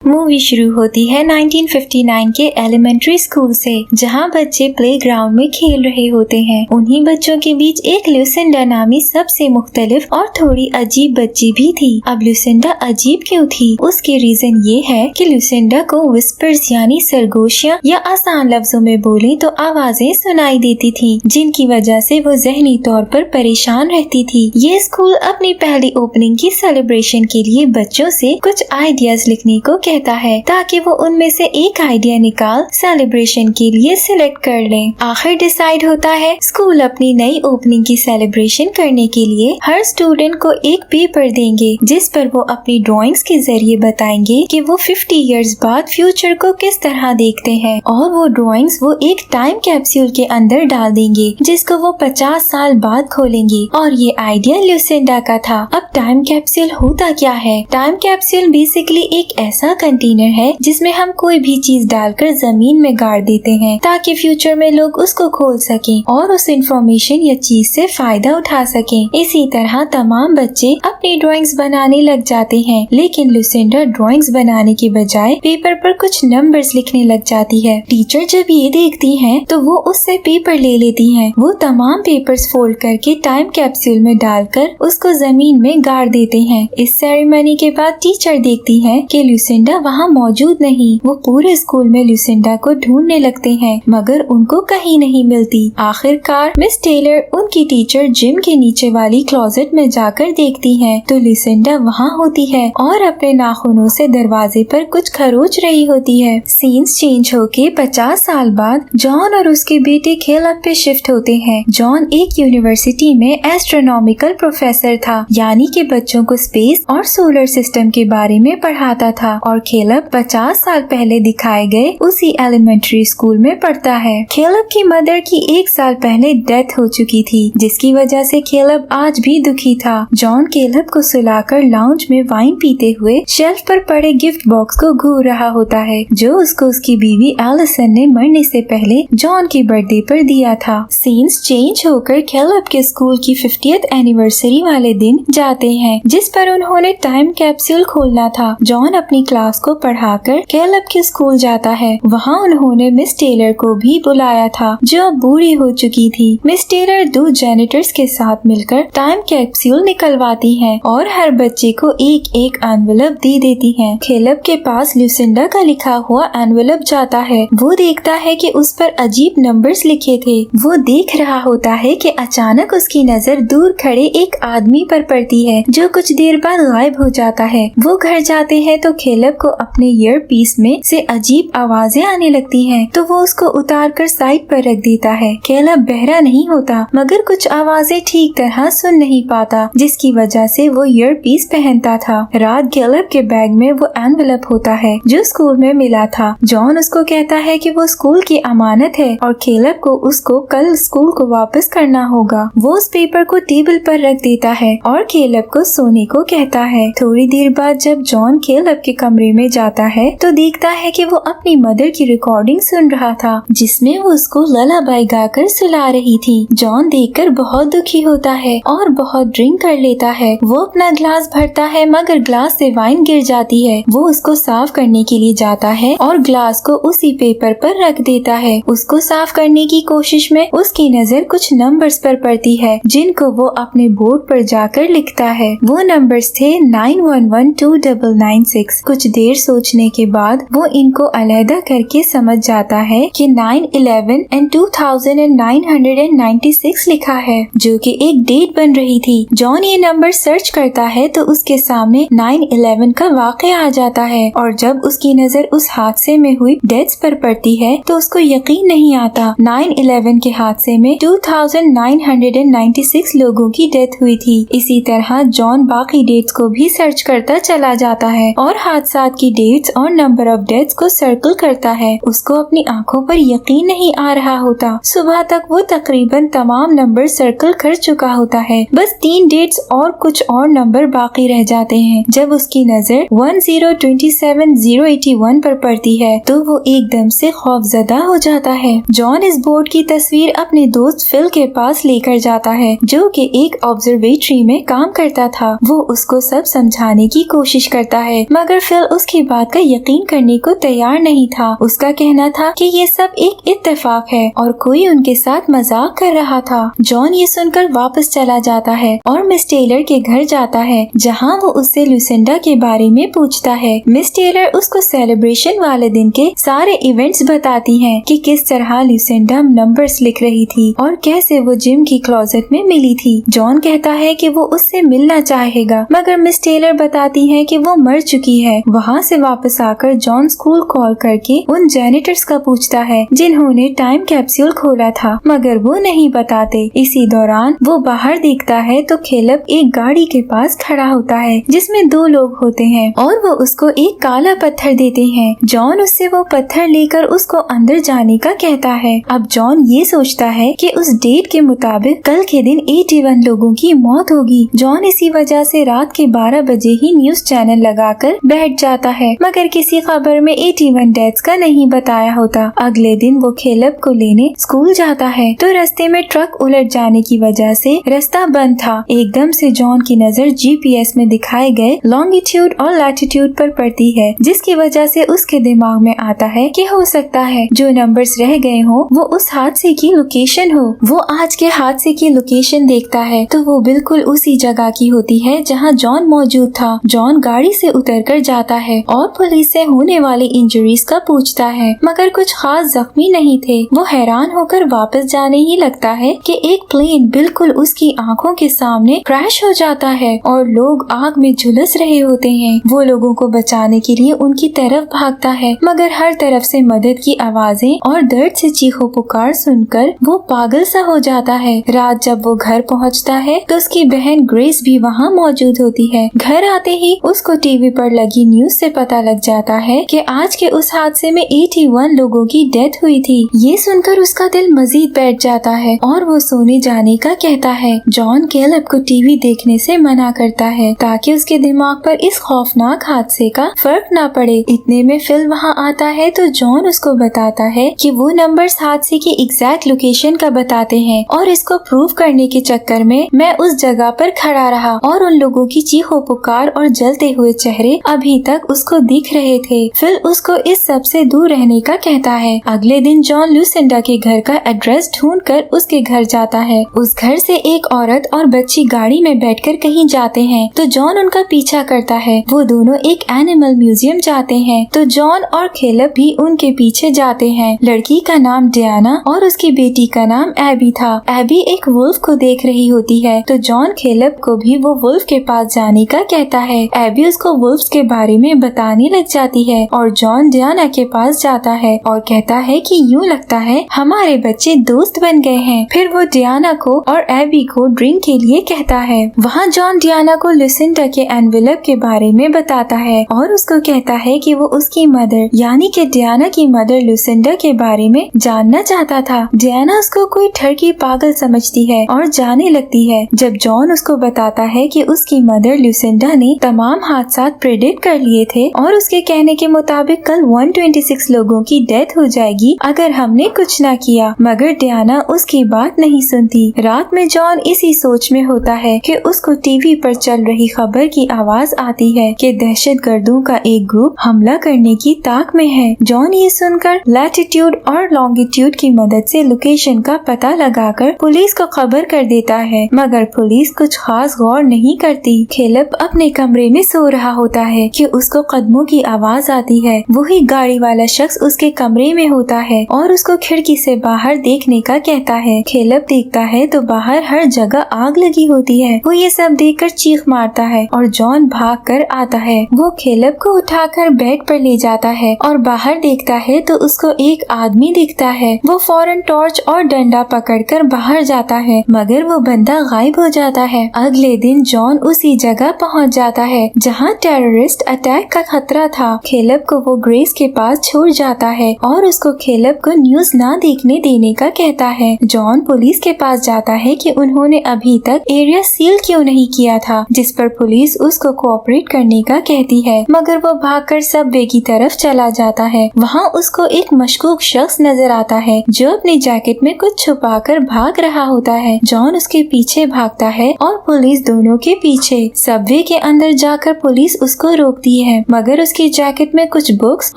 Movie शुरू होती है 1959 के एलिमेंट्री स्कूल से, जहां बच्चे प्लेग्राउंड में खेल रहे होते हैं। उन्हीं बच्चों के बीच एक लुसिंडा नामी सबसे मुख्तलिफ और थोड़ी अजीब बच्ची भी थी। अब लुसिंडा अजीब क्यों थी? उसके रीजन ये है कि लुसिंडा को विस्पर्स यानी सरगोशियां या आसान लफ्जों में बोले तो आवाजें सुनाई देती थी, जिनकी वजह से वो जहनी तौर पर परेशान रहती थी। ये स्कूल अपनी पहली ओपनिंग की सेलिब्रेशन के लिए बच्चों से कुछ आइडियाज लिखने को कहता है, ताकि वो उनमें से एक आइडिया निकाल सेलिब्रेशन के लिए सिलेक्ट कर लें। आखिर डिसाइड होता है स्कूल अपनी नई ओपनिंग की सेलिब्रेशन करने के लिए हर स्टूडेंट को एक पेपर देंगे, जिस पर वो अपनी ड्राइंग्स के जरिए बताएंगे कि वो 50 इयर्स बाद फ्यूचर को किस तरह देखते हैं, और वो ड्राइंग्स वो एक टाइम कैप्सूल के अंदर डाल देंगे, जिसको वो 50 साल बाद खोलेंगे। और ये आइडिया लुसिंडा का था। अब टाइम कैप्सूल होता क्या है? टाइम कैप्सूल बेसिकली एक ऐसा कंटेनर है जिसमें हम कोई भी चीज डालकर जमीन में गाड़ देते हैं, ताकि फ्यूचर में लोग उसको खोल सकें और उस इंफॉर्मेशन या चीज से फायदा उठा सकें। इसी तरह तमाम बच्चे अपनी ड्राइंग्स बनाने लग जाते हैं, लेकिन लुसिंडा ड्राइंग्स बनाने के बजाय पेपर पर कुछ नंबर्स लिखने लग जाती है। टीचर जब ये देखती हैं, तो वो उससे पेपर ले लेती हैं। वो तमाम पेपर्स फोल्ड करके टाइम कैप्सूल में डालकर उसको जमीन में गाड़ देते हैं। इस सेरेमनी के बाद टीचर देखती है कि लुसिंडा वहाँ मौजूद नहीं। वो पूरे स्कूल में लुसिंडा को ढूंढने लगते हैं, मगर उनको कहीं नहीं मिलती। आखिरकार मिस टेलर उनकी टीचर जिम के नीचे वाली क्लोजेट में जाकर देखती हैं, तो लुसिंडा वहाँ होती है और अपने नाखूनों से दरवाजे पर कुछ खरोच रही होती है। सीन्स चेंज होके 50 साल बाद जॉन और उसके बेटे खेलब पे शिफ्ट होते हैं। जॉन एक यूनिवर्सिटी में एस्ट्रोनॉमिकल प्रोफेसर था, यानी कि बच्चों को स्पेस और सोलर सिस्टम के बारे में पढ़ाता था, और खेलब 50 साल पहले दिखाए गए उसी एलिमेंट्री स्कूल में पढ़ता है। खेलब की मदर की 1 साल पहले डेथ हो चुकी थी, जिसकी वजह से खेलब आज भी दुखी था। जॉन खेलब को सुलाकर लाउंज में वाइन पीते हुए शेल्फ पर पड़े गिफ्ट बॉक्स को घूर रहा होता है, जो उसको उसकी बीवी एलिसन ने मरने से पहले जॉन की बर्थडे पर दिया था। सीन्स चेंज होकर खेलब के स्कूल की 50th एनिवर्सरी वाले दिन जाते हैं, जिस पर उन्होंने टाइम कैप्सूल खोलना था। जॉन अपनी क्लास को पढ़ाकर खेलब के स्कूल जाता है। वहाँ उन्होंने मिस टेलर को भी बुलाया था, जो अब बूढ़ी हो चुकी थी। मिस टेलर 2 जेनिटर्स के साथ मिलकर टाइम कैप्सूल निकलवाती हैं और हर बच्चे को एक एक एनवेलप दे देती हैं। खेलब के पास लुसिंडा का लिखा हुआ एनवेलप जाता है। वो देखता है कि उस पर अजीब नंबर्स लिखे थे। वो देख रहा होता है कि अचानक उसकी नजर दूर खड़े एक आदमी पर पड़ती है, जो कुछ देर बाद गायब हो जाता है। वो घर जाते हैं तो खेलब को अपने ईयर पीस में से अजीब आवाजें आने लगती हैं, तो वो उसको उतार कर साइड पर रख देता है। खेलब बहरा नहीं होता, मगर कुछ आवाजें ठीक तरह सुन नहीं पाता, जिसकी वजह से वो ईयर पीस पहनता था। रात खेलब के बैग में वो एनवेलप होता है, जो स्कूल में मिला था। जॉन उसको कहता है कि वो स्कूल की अमानत है और खेलब को उसको कल स्कूल को वापस करना होगा। वो उस पेपर को टेबल पर रख देता है और खेलब को सोने को कहता है। थोड़ी देर बाद जब जॉन खेलब के कमरे में जाता है, तो देखता है कि वो अपनी मदर की रिकॉर्डिंग सुन रहा था, जिसमें वो उसको ललाबाई गाकर सुला रही थी। जॉन देखकर बहुत दुखी होता है और बहुत ड्रिंक कर लेता है। वो अपना ग्लास भरता है, मगर ग्लास से वाइन गिर जाती है। वो उसको साफ करने के लिए जाता है और ग्लास को उसी पेपर पर रख देता है। उसको साफ करने की कोशिश में उसकी नजर कुछ नंबर्स पर पड़ती है, जिनको वो अपने बोर्ड पर जाकर लिखता है। वो नंबर्स थे 91129996। कुछ देर सोचने के बाद वो इनको अलहदा करके समझ जाता है कि 9/11 and 2996 लिखा है, जो कि एक डेट बन रही थी। जॉन ये नंबर सर्च करता है तो उसके सामने 9/11 का वाक़या आ जाता है, और जब उसकी नजर उस हादसे में हुई डेथ्स पर पड़ती है तो उसको यकीन नहीं आता। 9/11 के हादसे में 2996 लोगों की डेथ हुई थी। इसी तरह जॉन बाकी डेट्स को भी सर्च करता चला जाता है और हादसात की डेट्स और नंबर ऑफ डेथ्स को सर्कल करता है। उसको अपनी आंखों पर यकीन नहीं आ रहा होता। सुबह तक वो तकरीबन तमाम नंबर सर्कल कर चुका होता है, बस 3 डेट्स और कुछ और नंबर बाकी रह जाते हैं। जब उसकी नजर 1027081 पर पड़ती है तो वो एकदम से खौफजदा हो जाता है। जॉन इस बोर्ड की तस्वीर अपने दोस्त फिल के पास लेकर जाता है, जो कि एक ऑब्जर्वेटरी में काम करता था। वो उसको सब समझाने की कोशिश करता है, मगर फिल उसकी बात का यकीन करने को तैयार नहीं था। उसका कहना था कि ये सब एक इत्तेफाक है और कोई उनके साथ मजाक कर रहा था। जॉन ये सुनकर वापस चला जाता है और मिस टेलर के घर जाता है, जहाँ वो उससे लुसिंडा के बारे में पूछता है। मिस टेलर उसको सेलिब्रेशन वाले दिन के सारे इवेंट्स बताती हैं कि किस तरह लुसिंडा नंबर्स लिख रही थी और कैसे वो जिम की क्लोजेट में मिली थी। जॉन कहता है कि वो उससे मिलना चाहेगा, मगर मिस टेलर बताती है कि वो मर चुकी है। वहाँ से वापस आकर जॉन स्कूल कॉल करके उन जेनिटर्स का पूछता है जिन्होंने टाइम कैप्सूल खोला था, मगर वो नहीं बताते। इसी दौरान वो बाहर देखता है तो खेलब एक गाड़ी के पास खड़ा होता है जिसमें 2 लोग होते हैं और वो उसको एक काला पत्थर देते हैं। जॉन उससे वो पत्थर लेकर उसको अंदर जाने का कहता है। अब जॉन ये सोचता है कि उस डेट के मुताबिक कल के दिन 81 लोगों की मौत होगी। जॉन इसी वजह से रात के 12 बजे ही न्यूज चैनल लगाकर बैठ जाता है, मगर किसी खबर में 81 डेथ्स का नहीं बताया होता। अगले दिन वो खेलब को लेने स्कूल जाता है तो रास्ते में ट्रक उलट जाने की वजह से रास्ता बंद था। एकदम से जॉन की नजर जीपीएस में दिखाए गए लॉन्गिट्यूड और लैटिट्यूड पर पड़ती है, जिसकी वजह से उसके दिमाग में आता है कि हो सकता है जो नंबर्स रह गए हो वो उस हादसे की लोकेशन हो। वो आज के हादसे की लोकेशन देखता है तो वो बिल्कुल उसी जगह की होती है जहाँ जॉन मौजूद था। जॉन गाड़ी से उतरकर जाता है और पुलिस से होने वाली इंजरीज का पूछता है, मगर कुछ खास जख्मी नहीं थे। वो हैरान होकर वापस जाने ही लगता है कि एक प्लेन बिल्कुल उसकी आंखों के सामने क्रैश हो जाता है और लोग आग में झुलस रहे होते हैं। वो लोगों को बचाने के लिए उनकी तरफ भागता है, मगर हर तरफ से मदद की आवाजें और दर्द से चीखों पुकार सुनकर वो पागल सा हो जाता है। रात जब वो घर पहुंचता है तो उसकी बहन ग्रेस भी वहाँ मौजूद होती है। घर आते ही उसको टीवी पर लगी न्यूज से पता लग जाता है कि आज के उस हादसे में 81 लोगों की डेथ हुई थी। ये सुनकर उसका दिल मजीद बैठ जाता है और वो सोने जाने का कहता है। जॉन कैलब को टीवी देखने से मना करता है ताकि उसके दिमाग पर इस खौफनाक हादसे का फर्क ना पड़े। इतने में फिल वहाँ आता है तो जॉन उसको बताता है कि वो नंबर्स हादसे की एग्जैक्ट लोकेशन का बताते हैं और इसको प्रूव करने के चक्कर में मैं उस जगह पर खड़ा रहा और उन लोगों की चीखों पुकार और जलते हुए चेहरे अभी तक उसको दिख रहे थे। फिल उसको इस सब से दूर रहने का कहता है। अगले दिन जॉन लुसिंडा के घर का एड्रेस ढूंढकर उसके घर जाता है। उस घर से एक औरत और बच्ची गाड़ी में बैठकर कहीं जाते हैं तो जॉन उनका पीछा करता है। वो दोनों एक एनिमल म्यूजियम जाते हैं तो जॉन और खेलब भी उनके पीछे जाते हैं। लड़की का नाम डियाना और उसकी बेटी का नाम एबी था। एबी एक वुल्फ को देख रही होती है तो जॉन खेलब को भी वो वुल्फ के पास जाने का कहता है। एबी उसको वुल्फ्स के बारे में बताने लग जाती है और जॉन डियाना के पास जाता है और कहता है कि यूँ लगता है हमारे बच्चे दोस्त बन गए हैं। फिर वो डियाना को और एबी को ड्रिंक के लिए कहता है। वहाँ जॉन डियाना को लुसिंडा के एनवेलप के बारे में बताता है और उसको कहता है कि वो उसकी मदर यानी कि डियाना की मदर लुसिंडा के बारे में जानना चाहता था। डियाना उसको कोई ठरकी पागल समझती है और जाने लगती है। जब जॉन उसको बताता है कि उसकी मदर लुसिंडा ने तमाम हादसा प्रेडिक्ट कर लिए थे और उसके कहने के मुताबिक कल 126 लोगों की डेथ हो जाएगी अगर हमने कुछ न किया, मगर डियाना उसकी बात नहीं सुनती। रात में जॉन इसी सोच में होता है कि उसको टीवी पर चल रही खबर की आवाज आती है कि दहशतगर्दों का एक ग्रुप हमला करने की ताक में है। जॉन ये सुनकर लैटिट्यूड और लॉन्गिट्यूड की मदद से लोकेशन का पता लगाकर पुलिस को खबर कर देता है, मगर पुलिस कुछ खास गौर नहीं करती। खेलब अपने कमरे में सो रहा होता है कि उसको कदमों की आवाज आती है। वही गाड़ी वाला शख्स उसके कमरे में होता है और उसको खिड़की से बाहर देखने का कहता है। खेलब देखता है तो बाहर हर जगह आग लगी होती है। वो ये सब देखकर चीख मारता है और जॉन भाग कर आता है। वो खेलब को उठाकर बेड पर ले जाता है और बाहर देखता है तो उसको एक आदमी दिखता है। वो फौरन टॉर्च और डंडा पकड़कर बाहर जाता है, मगर वो बंदा गायब हो जाता है। अगले दिन जॉन उसी जगह पहुंच जाता है जहां टेररिस्ट अटैक का खतरा था। खेलब को वो ग्रेस के पास छोड़ जाता है और उसको खेलब को न्यूज ना देखने देने का कहता है। जॉन पुलिस के पास जाता है कि उन्होंने अभी तक एरिया सील क्यों नहीं किया था, जिस पर पुलिस उसको कोऑपरेट करने का कहती है, मगर वो भागकर सबवे की तरफ चला जाता है। वहाँ उसको एक मशकूक शख्स नजर आता है जो अपनी जैकेट में कुछ छुपाकर भाग रहा होता है। जॉन उसके पीछे भागता है और पुलिस दोनों के पीछे। सबवे के अंदर जाकर पुलिस उसको रोकती है, मगर उसकी जैकेट में कुछ बुक्स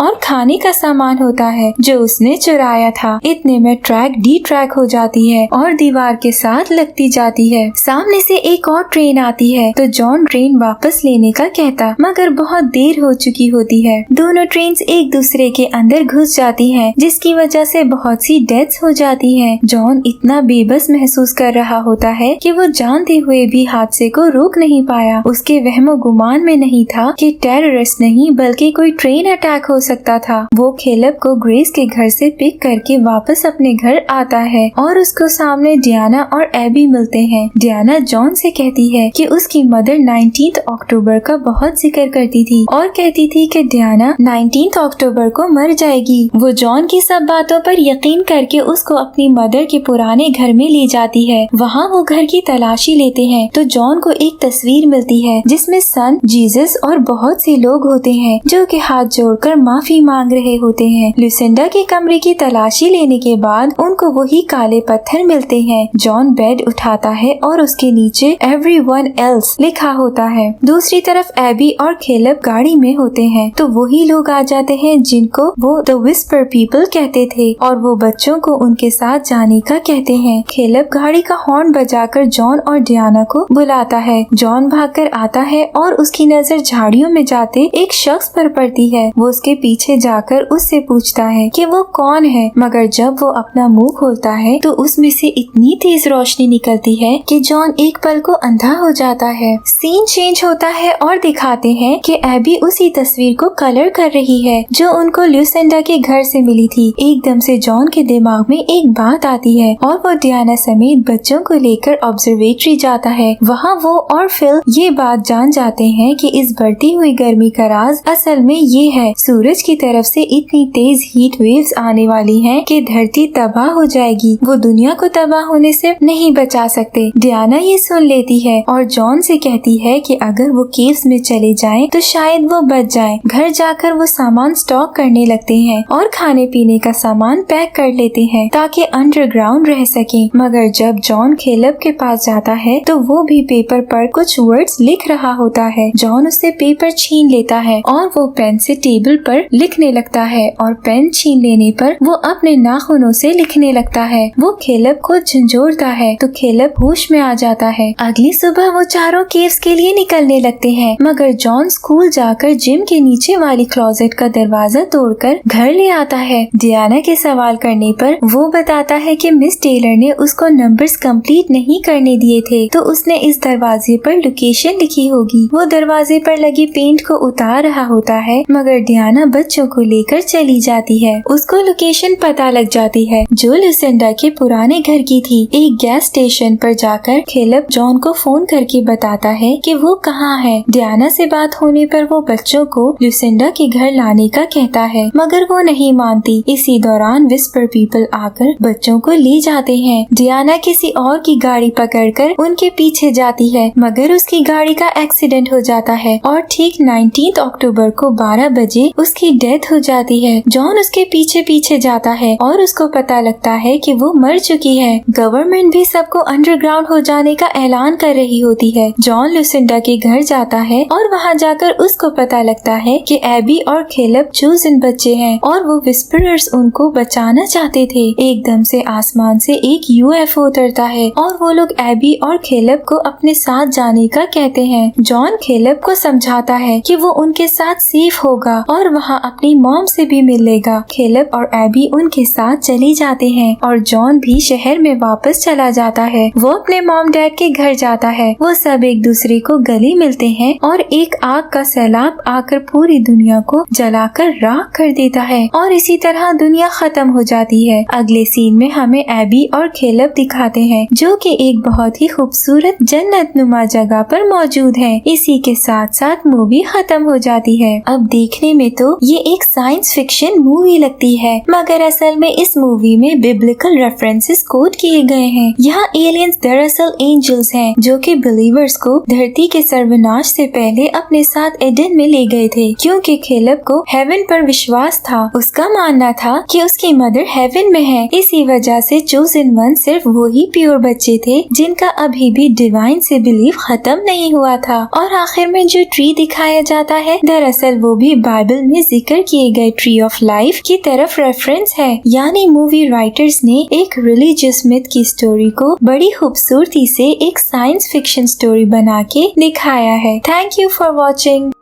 और खाने का सामान होता है जो उसने चुराया था। इतने में ट्रैक डी ट्रैक हो जाती है और दीवार के साथ लगती जाती है। सामने से एक और ट्रेन आती है तो जॉन ट्रेन वापस लेने का कहता, मगर बहुत देर हो चुकी होती है। दोनों ट्रेन्स एक दूसरे के अंदर घुस जाती हैं, जिसकी वजह से बहुत सी डेथ्स हो जाती हैं। जॉन इतना बेबस महसूस कर रहा होता है कि वो जानते हुए भी हादसे को रोक नहीं पाया। उसके वहमो गुमान में नहीं था कि टेररिस्ट नहीं बल्कि कोई ट्रेन अटैक हो सकता था। वो खेलब को ग्रेस के घर से पिक करके वापस अपने घर आता है और उसको सामने डियाना और एबी मिलते हैं। डियाना जॉन से कहती है कि उसकी मदर 19 अक्टूबर का बहुत जिक्र करती थी और कहती थी कि डियाना 19 अक्टूबर को मर जाएगी। वो जॉन की सब बातों पर यकीन करके उसको अपनी मदर के पुराने घर में ले जाती है। वहाँ वो घर की तलाशी लेते हैं तो जॉन को एक तस्वीर मिलती है जिसमें सन, जीसस और बहुत से लोग होते हैं जो कि हाथ जोड़कर माफी मांग रहे होते हैं। लुसिंडा के कमरे की तलाशी लेने के बाद उनको वही काले पत्थर मिलते हैं। जॉन बेड उठाता है और उसके नीचे एवरीवन एल्स लिखा होता है। दूसरी तरफ एबी और खेलब गाड़ी में होते हैं तो वही लोग आ जाते हैं जिनको वो द विस्पर पीपल कहते थे और वो बच्चों को उनके साथ जाने का कहते हैं। खेलब गाड़ी का हॉर्न बजाकर जॉन और डियाना को बुलाता है। जॉन भागकर आता है और उसकी नजर झाड़ियों में जाते एक शख्स पर पड़ती है। वो उसके पीछे जाकर उससे पूछता है कि वो कौन है, मगर जब वो अपना मुंह खोलता है तो उसमें से इतनी तेज रोशनी निकलती है कि जॉन एक पल को अंधा हो जाता है। सीन चेंज होता है और दिखाते हैं कि एबी उसी तस्वीर को कलर कर रही है जो उनको लुसिंडा के घर से मिली थी। एकदम से जॉन के दिमाग में एक बात आती है और वो डियाना समेत बच्चों को लेकर ऑब्जर्वेटरी जाता है। वहाँ वो और फिल ये बात जान जाते हैं कि इस बढ़ती हुई गर्मी का राज असल में ये है, सूरज की तरफ से इतनी तेज हीट वेव्स आने वाली हैं कि धरती तबाह हो जाएगी। वो दुनिया को तबाह होने से नहीं बचा सकते। डियाना ये सुन लेती है और जॉन से कहती है कि अगर वो केव्स में चले जाएं तो शायद वो बच जाएं। घर जाकर वो सामान स्टॉक करने लगते हैं और खाने पीने का सामान पैक कर लेते हैं ताकि अंडरग्राउंड रह सके। मगर जब जॉन खेलब के पास जाता है तो वो भी पेपर पर कुछ वर्ड्स लिख रहा होता है। जॉन उससे पेपर छीन लेता है और वो पेन से टेबल पर लिखने लगता है और पेन छीन लेने पर वो अपने नाखूनों से लिखने लगता है। वो खेलब को झंझोड़ता है तो खेलब होश में आ जाता है। अगली सुबह वो चारों केव्स के लिए निकलने लगते हैं, मगर जॉन स्कूल जाकर जिम के नीचे वाली क्लोजेट का दरवाजा तोड़कर घर ले आता है। डियाना के सवाल करने पर वो बताता है कि मिस टेलर ने उसको नंबर्स कंप्लीट नहीं करने दिए थे तो उसने इस दरवाजे पर लोकेशन लिखी होगी। वो दरवाजे पर लगी पेंट को उतार रहा होता है, मगर डियाना बच्चों को लेकर चली जाती है। उसको लोकेशन पता लग जाती है जो लुसिंडा के पुराने घर की थी। एक गैस स्टेशन पर जाकर खेलब जॉन को फोन करके बताता है कि वो कहाँ है। डियाना से बात होने पर वो बच्चों को लुसिंडा के घर लाने का कहता है, मगर वो नहीं मानती। इसी दौरान विस्पर पीपल आकर बच्चों को ले जाते हैं। डियाना किसी और की गाड़ी पकड़कर उनके पीछे जाती है, मगर उसकी गाड़ी का एक्सीडेंट हो जाता है और ठीक 19 अक्टूबर को 12 बजे उसकी डेथ हो जाती है। जॉन उसके पीछे पीछे जाता है और उसको पता लगता है कि वो मर चुकी है। गवर्नमेंट भी सबको अंडरग्राउंड हो जाने का ऐलान कर रही होती है। जॉन लुसिंडा के घर जाता है और वहाँ जाकर उसको पता लगता है कि एबी और खेलब चोजन बच्चे हैं और वो विस्परर्स उनको बचाना चाहते थे। एकदम से आसमान से एक यूएफओ उतरता है और वो लोग एबी और खेलब को अपने साथ जाने का कहते हैं। जॉन खेलब को समझाता है कि वो उनके साथ सेफ होगा और वहाँ अपनी मॉम से भी मिल लेगा। खेलब और एबी उनके साथ चले जाते हैं और जॉन भी शहर में वापस चला जाता है। वो अपने मॉम डैड के घर जाता है। वो सब एक दूसरे को गले मिलते हैं और एक आग का सैलाब आकर पूरी दुनिया को जलाकर राख कर देता है और इसी तरह दुनिया खत्म हो जाती है। अगले सीन में हमें एबी और खेलब दिखाते हैं जो कि एक बहुत ही खूबसूरत जन्नत नुमा जगह पर मौजूद है। इसी के साथ साथ मूवी खत्म हो जाती है। अब देखने में तो ये एक साइंस फिक्शन मूवी लगती है, मगर असल में इस मूवी में बिब्लिकल रेफरेंसेस कोट किए गए हैं। यहाँ एलियंस दरअसल एंजल्स हैं जो कि बिलीवर्स को धरती के सर्वनाश से पहले अपने साथ एडन में ले गए थे। क्योंकि खेलब को हेवन पर विश्वास था, उसका मानना था कि उसकी मदर हेवन में है। इसी वजह से चोजन वन सिर्फ वही प्योर बच्चे थे जिनका अभी भी डिवाइन से बिलीव खत्म नहीं हुआ था। और आखिर में जो ट्री दिखाया जाता है दरअसल वो भी बाइबल में जिक्र किए गए ट्री ऑफ लाइफ की तरफ रेफरेंस है। यानी मूवी राइटर्स ने एक रिलीजियस मिथ की स्टोरी को बड़ी खूबसूरती से एक साइंस फिक्शन स्टोरी बना के दिखाया है। Thank you for watching.